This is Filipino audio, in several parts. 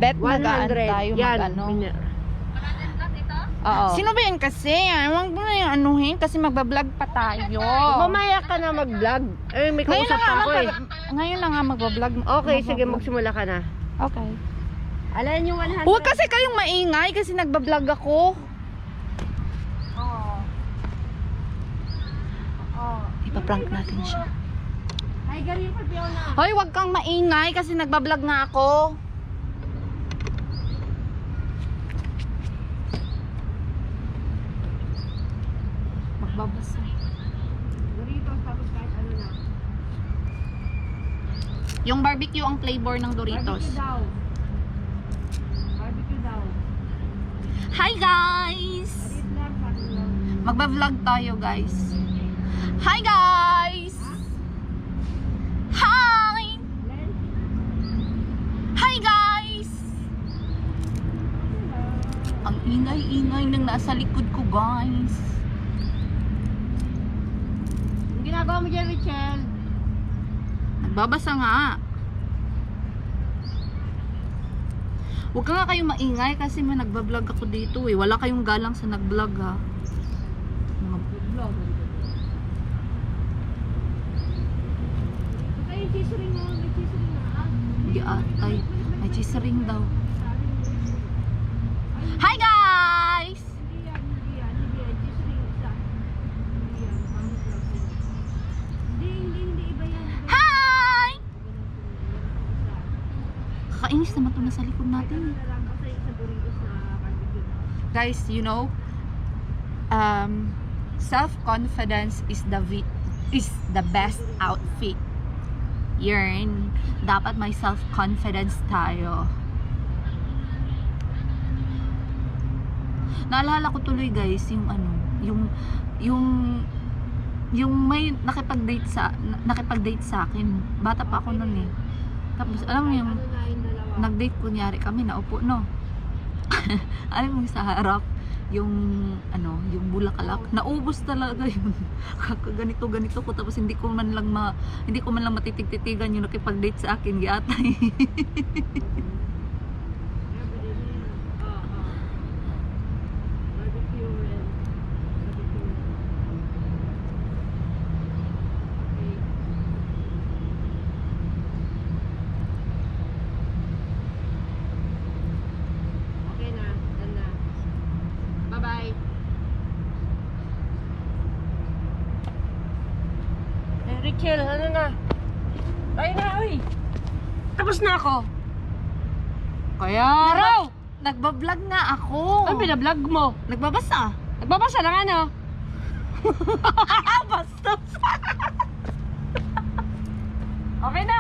Bet magaan tayo Yan. mag-ano. Oo. Sino ba yan kasi? Huwag mo na yung anuhin kasi magbablog pa tayo. Mamaya ka na mag-vlog. Eh, may Ngayon kausap na nga, pa ako eh. ngayon na nga magbablog. Okay, sige, magsimula ka na. Okay. Alam yung 100. Huwag kasi kayong maingay kasi nagbablog ako. Ipaprank natin siya. Ay, galing pa Fiona. Hoy, huwag kang maingay kasi nagbablog nga ako. Magbabasa. Doritos, tapos kahit ano na. Yung barbecue ang flavor ng Doritos. Barbecue daw. Barbecue daw. Hi guys! Alit lang, patin lang. Magba-vlog tayo guys. Hi guys! Hi! Len? Hi guys! Ang ingay-ingay ng nasa likod ko guys. Ang ginagawa mo dyan, Richel? Nagbabasa nga. Huwag ka nga kayong maingay kasi may nagbablog ako dito eh. Wala kayong galang sa nagblog ha. Vlog. Ay, cheese ring mo. May cheese ring na. Hindi atay. May cheese ring daw. Hi guys! Hindi yan. Cheese ring isa. Hindi yan. Pangit lang. Hindi. Iba yan. Hi! Kakainis naman ito nasa likod natin. Guys, you know, self-confidence is the best outfit. Yarn, dapat may self-confidence tayo. Naalala ko tuloy guys, yung may nakipag-date sa akin. Bata pa ako noon eh. Tapos alam mo yung nag-date kunyari kami, naupo no. Alam mo sa harap yung bulaklak, naubos talaga yun. Ganito ko tapos hindi ko man lang matitig-titigan yung nakipag-date sa akin giatay. Bye-bye. Eh, Richel, ano na? Tayo na, uy. Tapos na ako. Kaya Naraw! nagbablog nga ako. Ano binablog mo? Nagbabasa. Nagbabasa ng ano? Basta. Okay na.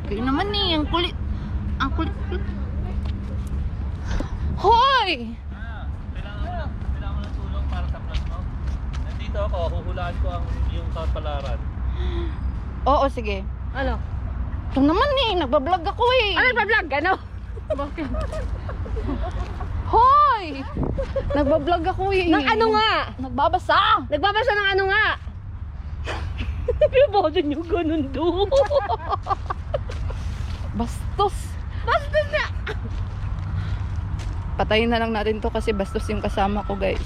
Kaya naman eh, ang kulit. Hoy! Kailangan mo ng tulong para sa vlog mo. Nandito ako, huhulaan ko yung kapalaran. Oo, sige. Ano? Ito naman eh, nagbablog ako eh. Ano ba vlog? Ano? Bakit? Hoy! Nagbablog ako eh. Ng ano nga? Nagbabasa. Nagbabasa ng ano nga? Pinabodo nyo ganun doon. Bastos. Basta na. Patayin na lang natin to kasi bastos yung kasama ko guys.